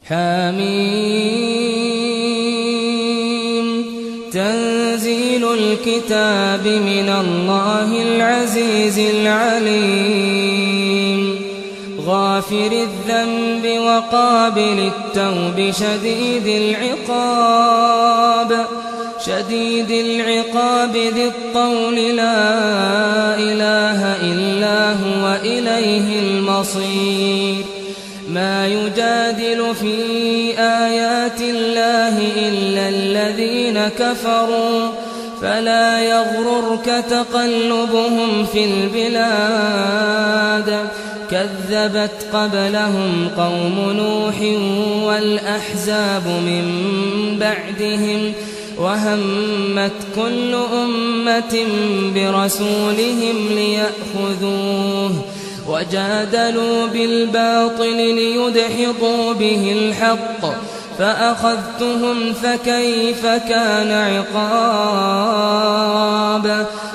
حميم تنزيل الكتاب من الله العزيز العليم غافر الذنب وقابل التوب شديد العقاب ذي الطول لا إله إلا هو إليه المصير ما يجادل في آيات الله إلا الذين كفروا فلا يغررك تقلبهم في البلاد كذبت قبلهم قوم نوح والأحزاب من بعدهم وهمت كل أمة برسولهم ليأخذوه وجادلوا بالباطل ليدحضوا به الحق فأخذتهم فكيف كان عقاب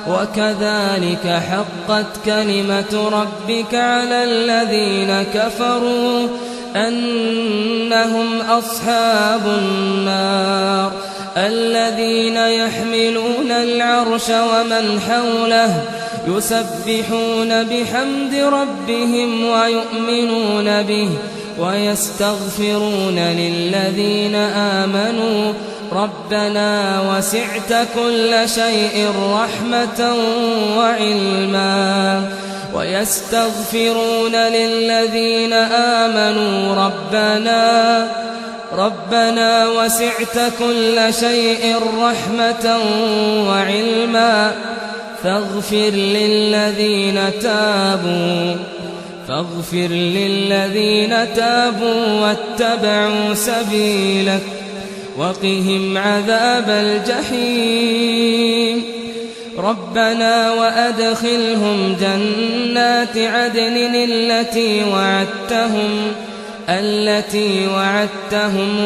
وكذلك حقت كلمة ربك على الذين كفروا أنهم أصحاب النار الذين يحملون العرش ومن حوله يسبحون بحمد ربهم ويؤمنون به ويستغفرون للذين آمنوا ربنا وسعت كل شيء رحمة وعلما ويستغفرون للذين آمنوا ربنا وسعت كل شيء رحمة وعلما فاغفر للذين تابوا واتبعوا سبيلك وقهم عذاب الجحيم ربنا وأدخلهم جنات عدن التي وعدتهم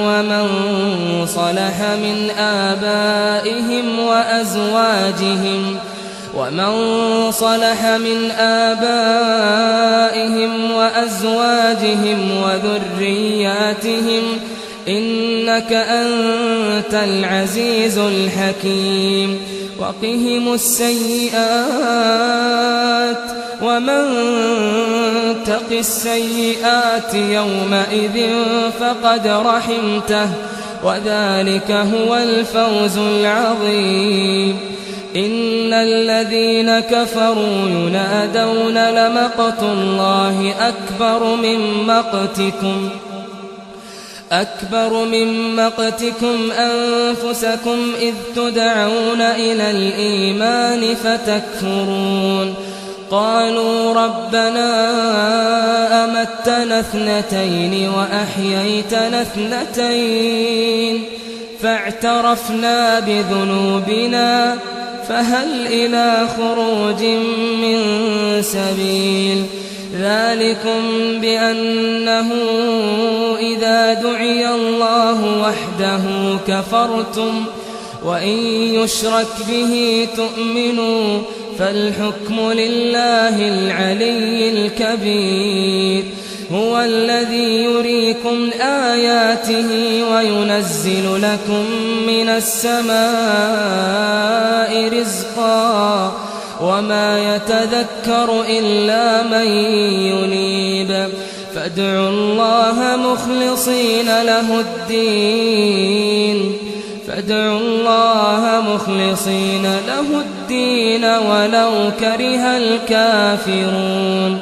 ومن صلح من آبائهم وأزواجهم وذرياتهم إنك أنت العزيز الحكيم وقهم السيئات ومن تق السيئات يومئذ فقد رحمته وذلك هو الفوز العظيم إن الذين كفروا ينادون لمقت الله أكبر من مقتكم أنفسكم إذ تدعون إلى الإيمان فتكفرون قالوا ربنا أمتنا اثنتين وأحييتنا اثنتين فاعترفنا بذنوبنا فهل إلى خروج من سبيل ذلكم بأنه إذا دعي الله وحده كفرتم وإن يشرك به تؤمنوا فالحكم لله العلي الكبير هو الذي يريكم آياته وينزل لكم من السماء رزقا وما يتذكر إلا من ينيب فادعوا الله مخلصين له الدين ولو كره الكافرون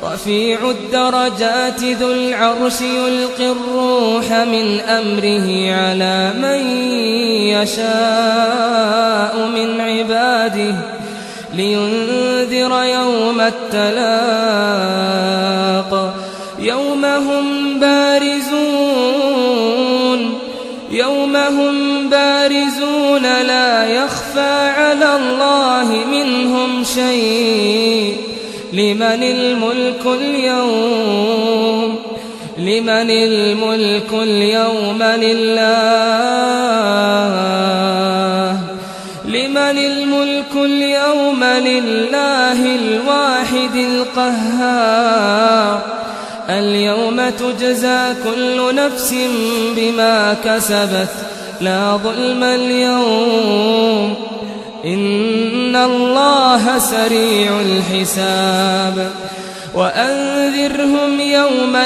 رفيع الدرجات ذو العرش يلقي الروح من أمره على من يشاء من عباده لينذر يوم التلاق يوم هم بارزون لا يخفى على الله منهم شيء لمن الملك اليوم لله الواحد القهار اليوم تجزى كل نفس بما كسبت لا ظلم اليوم إن الله سريع الحساب وأنذرهم يوم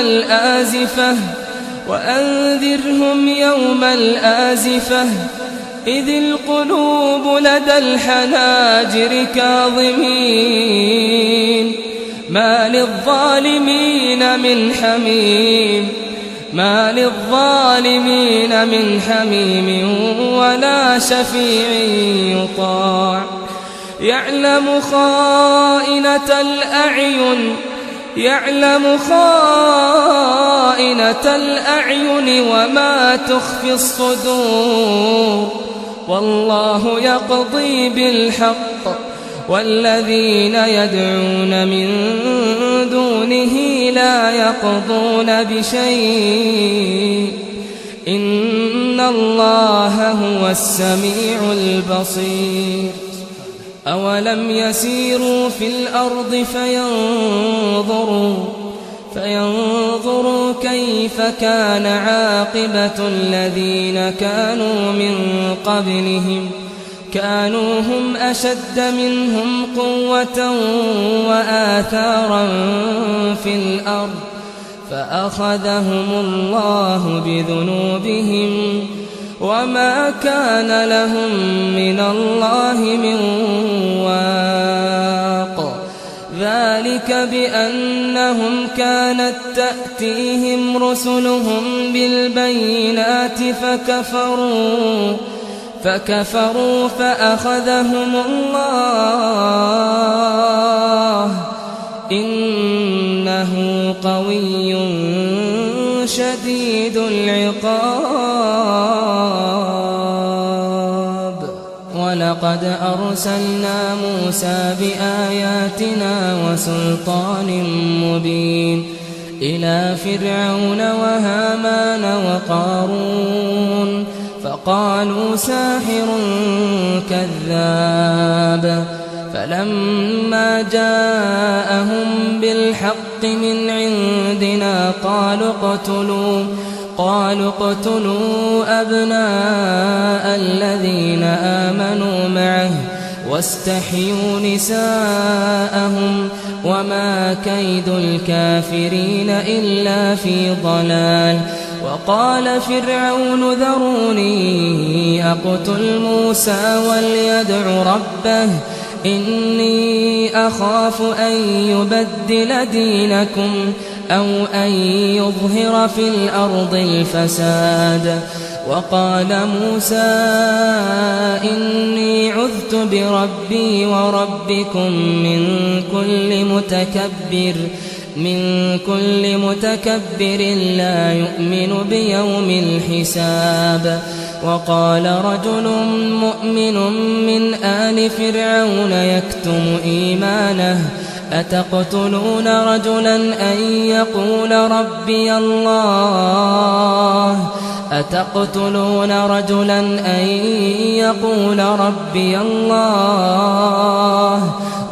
الآزفة إذ القلوب لدى الحناجر كاظمين ما للظالمين من حميم ولا شفيع يطاع يعلم خائنة الأعين وما تخفي الصدور والله يقضي بالحق والذين يدعون من دونه لا يقضون بشيء إن الله هو السميع البصير أولم يسيروا في الأرض فينظروا كيف كان عاقبة الذين كانوا من قبلهم كانوا هم أشد منهم قوة وآثارا في الأرض فأخذهم الله بذنوبهم وما كان لهم من الله من واق ذلك بأنهم كانت تأتيهم رسلهم بالبينات فكفروا فأخذهم الله إنه قوي شديد العقاب ولقد أرسلنا موسى بآياتنا وسلطان مبين إلى فرعون وهامان وقارون فقالوا ساحر كذاب فلما جاءهم بالحق من عندنا قالوا اقتلوا أبناء الذين آمنوا معه واستحيوا نساءهم وما كيد الكافرين إلا في ضلال وقال فرعون ذروني أقتل موسى وليدع ربه إني أخاف أن يبدل دينكم أو أن يظهر في الأرض الفساد وقال موسى إني عذت بربي وربكم من كل متكبر لا يؤمن بيوم الحساب وقال رجل مؤمن من آل فرعون يكتم إيمانه أتقتلون رجلا أن يقول ربي الله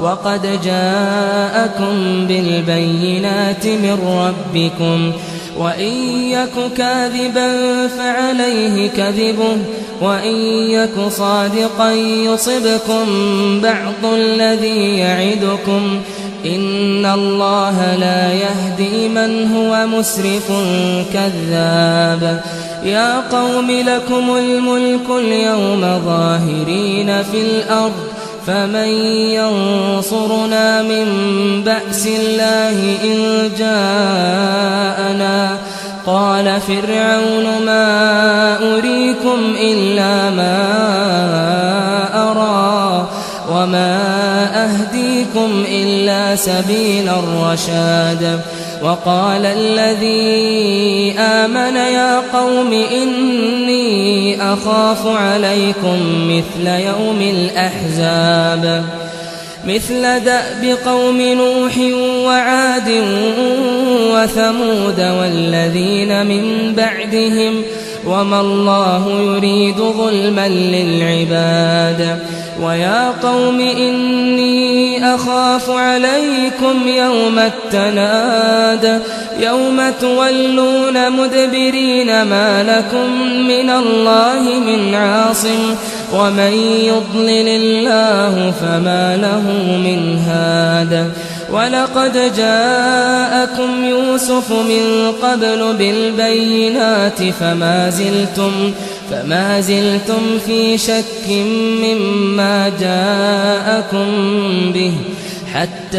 وقد جاءكم بالبينات من ربكم وإن يك كاذبا فعليه كذبه وإن يك صادقا يصبكم بعض الذي يعدكم إن الله لا يهدي من هو مسرف كذاب يا قوم لكم الملك اليوم ظاهرين في الأرض فمن ينصرنا من بأس الله إن جاءنا قال فرعون ما أريكم إلا ما أرى وما أهديكم إلا سبيل الرشاد وقال الذي آمن يا قوم إني أخاف عليكم مثل يوم الأحزاب مثل دأب قوم نوح وعاد وثمود والذين من بعدهم وما الله يريد ظلما للعباد. ويا قوم إني أخاف عليكم يوم التناد يوم تولون مدبرين ما لكم من الله من عاصم ومن يضلل الله فما له من هاد. ولقد جاءكم يوسف من قبل بالبينات فما زلتم في شك مما جاءكم به حتى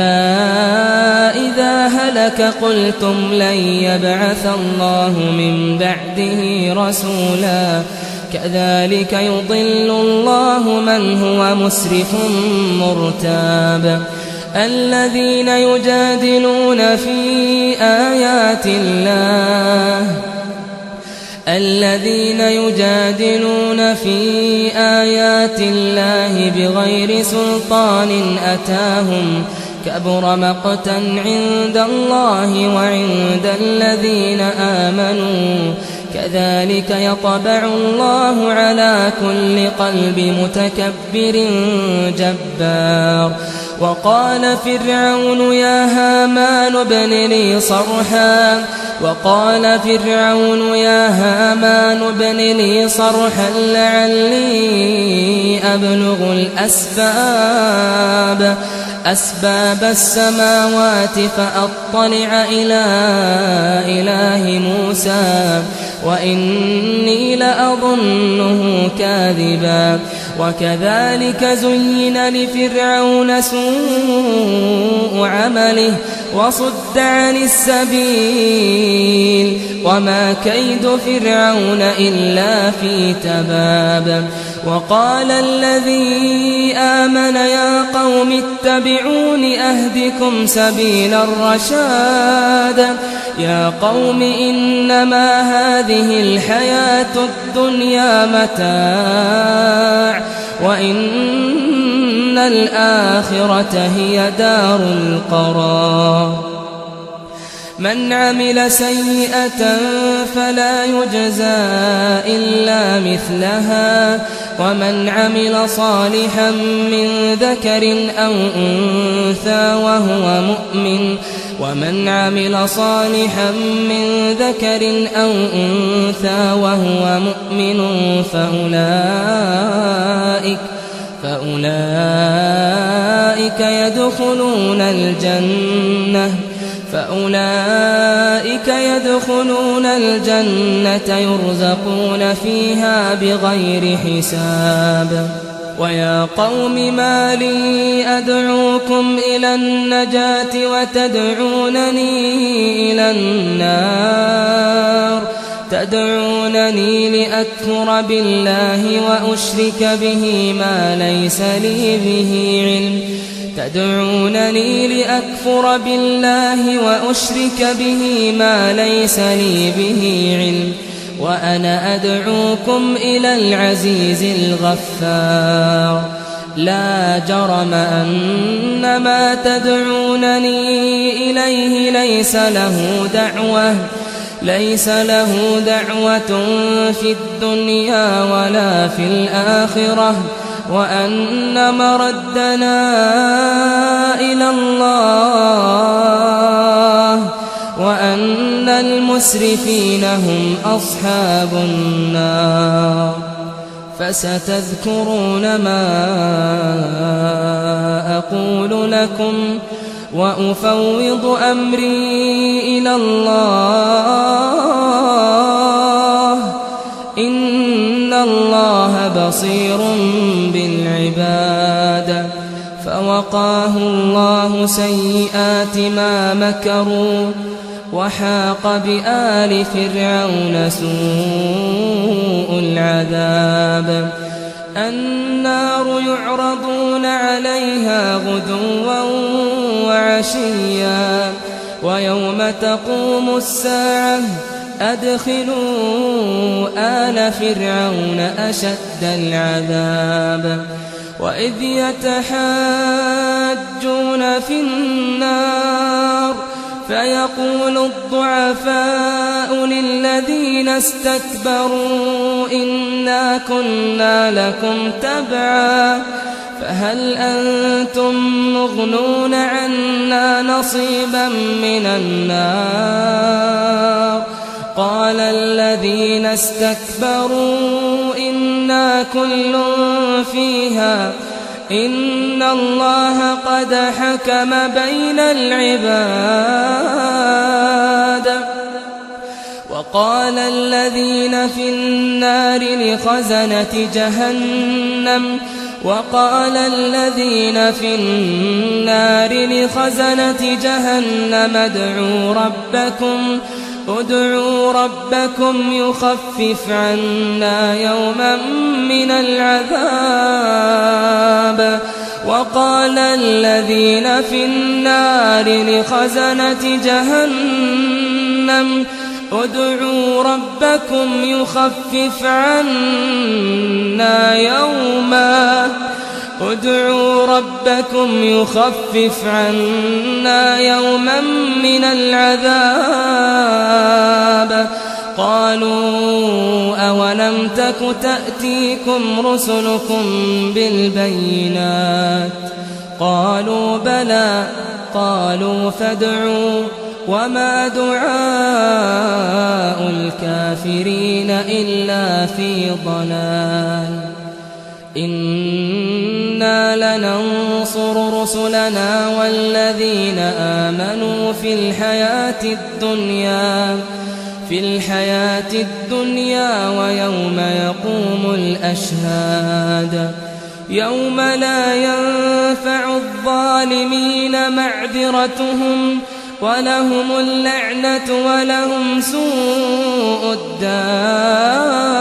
إذا هلك قلتم لن يبعث الله من بعده رسولا كذلك يضل الله من هو مسرف مرتاب. الذين يجادلون في آيات الله بغير سلطان أتاهم كبر مقتا عند الله وعند الذين آمنوا كذلك يطبع الله على كل قلب متكبر جبار. وقال فرعون يا هامان ابن لي صرحا لعلي أبلغ أسباب السماوات فأطلع إلى إله موسى وإني لأظنه كاذبا. وكذلك زين لفرعون سوء عمله وصد عن السبيل وما كيد فرعون إلا في تباب. وقال الذي آمن يا قوم اتبعون أهدكم سبيل الرشاد. يا قوم إنما هذه الحياة الدنيا متاع وإن الآخرة هي دار القرار. من عمل سيئة فلا يجزى إلا مثلها ومن عمل صالحا من ذكر أو أنثى وهو مؤمن فأولئك يدخلون الجنة يرزقون فيها بغير حساب. ويا قوم ما لي أدعوكم إلى النجاة وتدعونني إلى النار تدعونني لأكفر بالله وأشرك به ما ليس لي به علم وأنا أدعوكم إلى العزيز الغفار. لا جرم أن ما تدعونني إليه ليس له دعوة في الدنيا ولا في الآخرة وأن مردنا إلى الله وأن المسرفين هم أصحاب النار. فستذكرون ما أقول لكم وأفوض أمري إلى الله إن الله بصير بالعباد. فوقاه الله سيئات ما مكروا وحاق بآل فرعون سوء العذاب. النار يعرضون عليها غدوا وعشيا ويوم تقوم الساعة أدخلوا آل فرعون أشد العذاب. وإذ يتحاجون في النار فيقول الضعفاء للذين استكبروا إنا كنا لكم تبعا فهل أنتم مغنون عنا نصيبا من النار قال الذين استكبروا إنا كل فيها إن الله قد حكم بين العباد وقال الذين في النار لخزنة جهنم ادعوا ربكم يخفف عنا يوما من العذاب وقال الذين في النار لخزنة جهنم ادعوا ربكم يخفف عنا يوما من العذاب قالوا أولم تك تأتيكم رسلكم بالبينات قالوا بلى قالوا فادعوا وما دعاء الكافرين إلا في ضلال إنا لننصر رسلنا والذين آمنوا في الحياة الدنيا ويوم يقوم الأشهاد يوم لا ينفع الظالمين معذرتهم ولهم اللعنة ولهم سوء الدار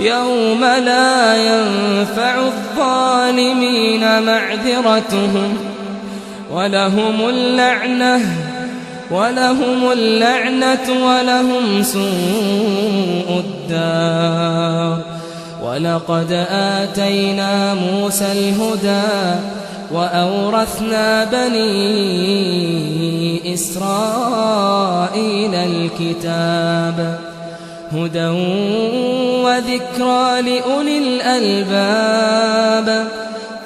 يوم لا ينفع الظالمين معذرتهم ولهم اللعنة ولهم سوء الدار ولقد آتينا موسى الهدى وأورثنا بني إسرائيل الكتاب هدى وذكرى لأولي الألباب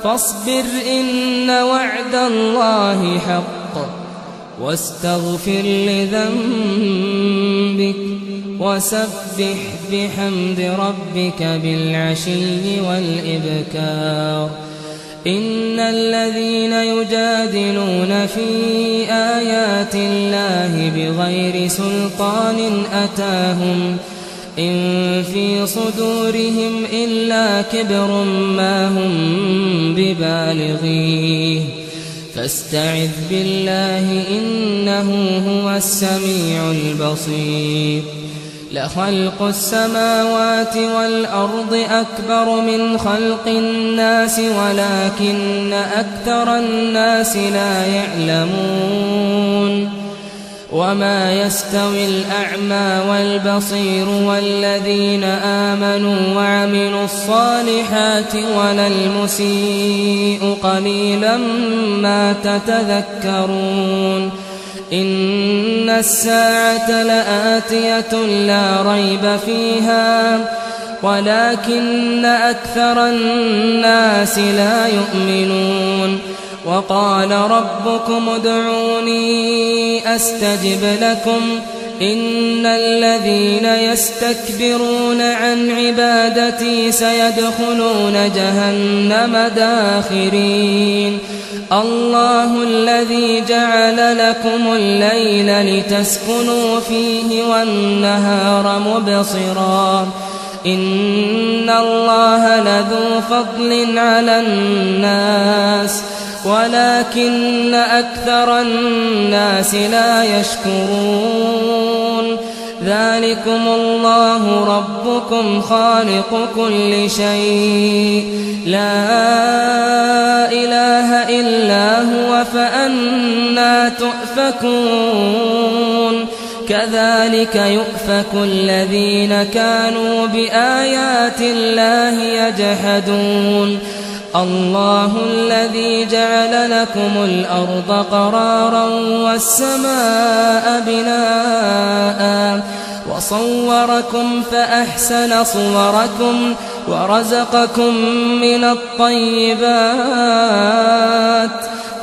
فاصبر إن وعد الله حق واستغفر لذنبك وسبح بحمد ربك بالعشي والإبكار إن الذين يجادلون في آيات الله بغير سلطان أتاهم إن في صدورهم إلا كبر ما هم ببالغيه فاستعذ بالله إنه هو السميع البصير لخلق السماوات والأرض أكبر من خلق الناس ولكن أكثر الناس لا يعلمون وما يستوي الأعمى والبصير والذين آمنوا وعملوا الصالحات ولا المسيء قليلا ما تتذكرون إن الساعة لآتية لا ريب فيها ولكن أكثر الناس لا يؤمنون وقال ربكم ادعوني أستجب لكم إن الذين يستكبرون عن عبادتي سيدخلون جهنم داخرين الله الذي جعل لكم الليل لتسكنوا فيه والنهار مبصرا إن الله لذو فضل على الناس ولكن أكثر الناس لا يشكرون ذلكم الله ربكم خالق كل شيء لا إله إلا هو فأنى تؤفكون كذلك يؤفك الذين كانوا بآيات الله يجحدون الله الذي جعل لكم الأرض قرارا والسماء بناء وصوركم فأحسن صوركم ورزقكم من الطيبات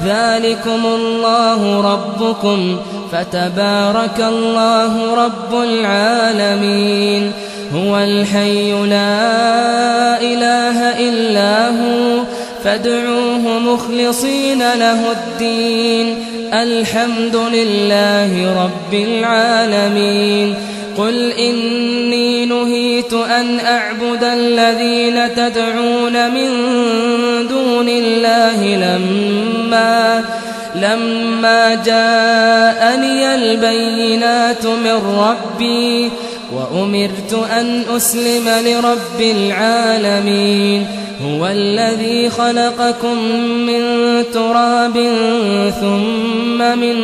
ذلكم الله ربكم فتبارك الله رب العالمين هو الحي لا إله إلا هو فادعوه مخلصين له الدين الحمد لله رب العالمين قل إني نهيت أن أعبد الذين تدعون من دون الله لما جاءني البينات من ربي وأمرت أن أسلم لرب العالمين هو الذي خلقكم من تراب ثم من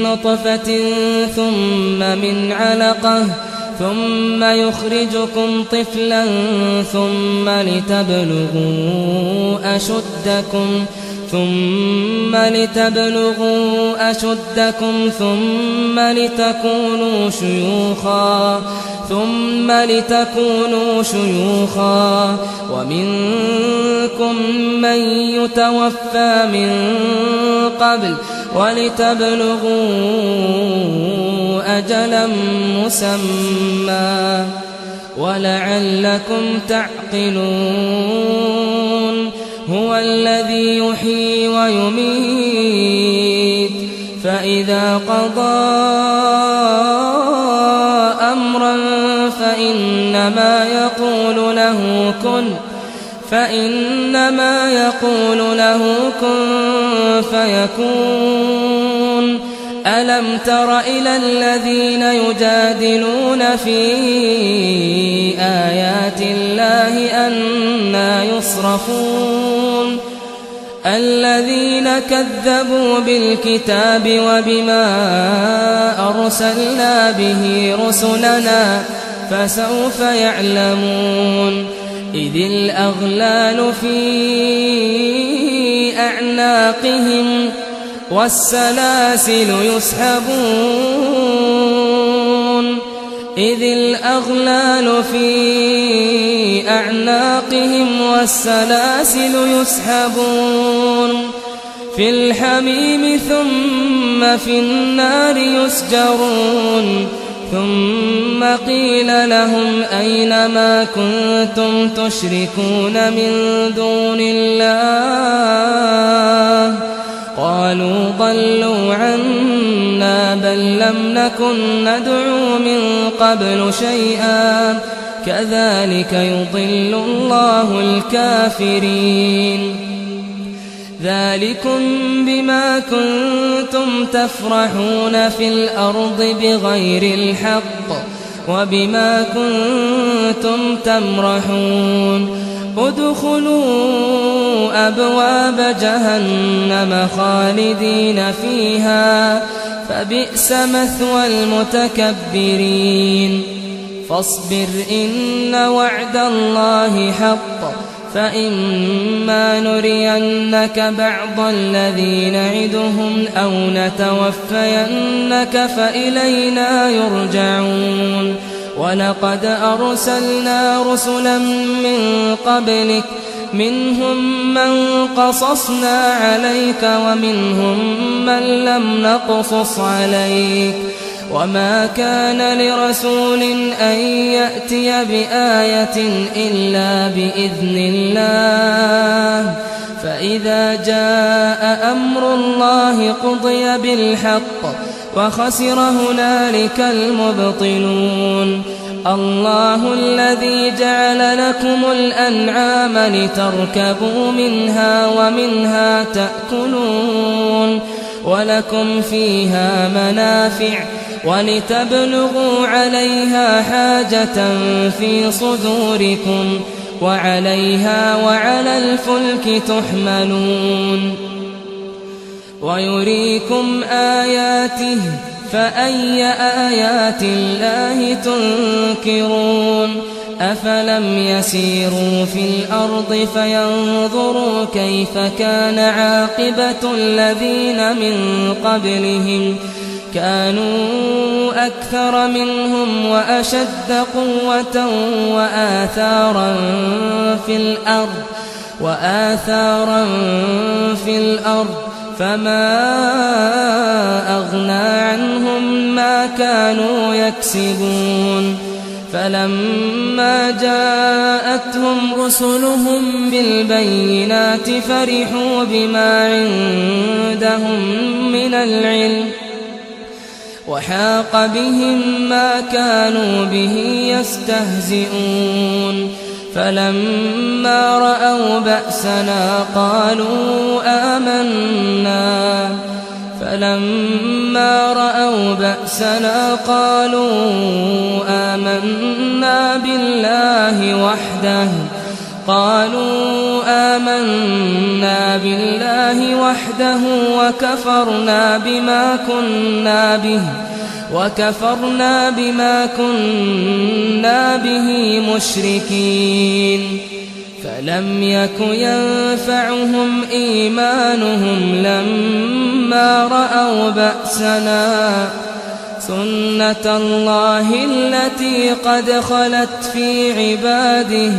نطفة ثم من علقة ثم يخرجكم طفلا ثم لتبلغوا أشدكم ثم لتكونوا شيوخا ومنكم من يتوفى من قبل ولتبلغوا أجلا مسمى ولعلكم تعقلون هو الذي يحيي ويميت فإذا قضى أمرا فإنما يقول له كن فيكون ألم تر إلى الذين يجادلون في آيات الله أنى يصرفون الذين كذبوا بالكتاب وبما أرسلنا به رسلنا فسوف يعلمون إذ الأغلال في أعناقهم والسلاسل يسحبون في الحميم ثم في النار يسجرون ثم قيل لهم أين ما كنتم تشركون من دون الله قالوا ضلوا عنا بل لم نكن ندعو من قبل شيئا كذلك يضل الله الكافرين ذلكم بما كنتم تفرحون في الأرض بغير الحق وبما كنتم تمرحون ادخلوا أبواب جهنم خالدين فيها فبئس مثوى المتكبرين فاصبر إن وعد الله حق فإما نرينك بعض الذي نعدهم أو نتوفينك فإلينا يرجعون ولقد أرسلنا رسلا من قبلك منهم من قصصنا عليك ومنهم من لم نقصص عليك وما كان لرسول أن يأتي بآية إلا بإذن الله فإذا جاء أمر الله قضي بالحق وخسر هنالك المبطلون الله الذي جعل لكم الأنعام لتركبوا منها ومنها تأكلون ولكم فيها منافع ولتبلغوا عليها حاجة في صدوركم وعليها وعلى الفلك تحملون ويريكم آياته فأي آيات الله تنكرون أفلم يسيروا في الأرض فينظروا كيف كان عاقبة الذين من قبلهم كانوا أكثر منهم وأشد قوة وآثارا في الأرض فما أغنى عنهم ما كانوا يكسبون فلما جاءتهم رسلهم بالبينات فرحوا بما عندهم من العلم وحاق بهم ما كانوا به يستهزئون فلما رأوا بأسنا قالوا آمنا بالله وحده وكفرنا بما كنا به مشركين فلم يك ينفعهم إيمانهم لما رأوا بأسنا سنة الله التي قد خلت في عباده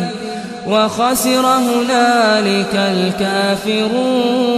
وخسر هنالك الكافرون